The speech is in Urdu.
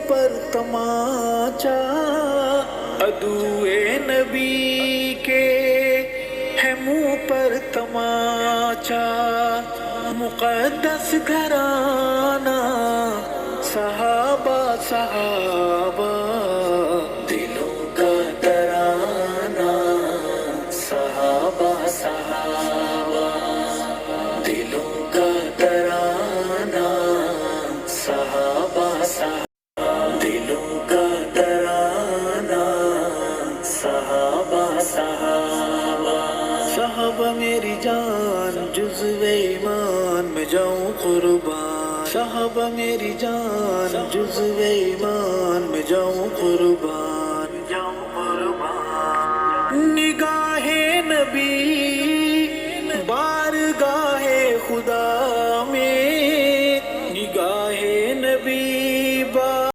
پر تماچا، عدوئے نبی کے ہے منہ پر تماچا، مقدس گھرانہ صحابہ صحابہ، دلوں کا ترانہ صحابہ صحابہ، دلوں کا ترانہ صحابہ صحابہ، دلوں کا ترانہ صحابہ صحابہ، صحابہ میری جان جزو ایمان میں جاؤں قربان، صحابہ میری جان جزو ایمان میں جاؤں قربان،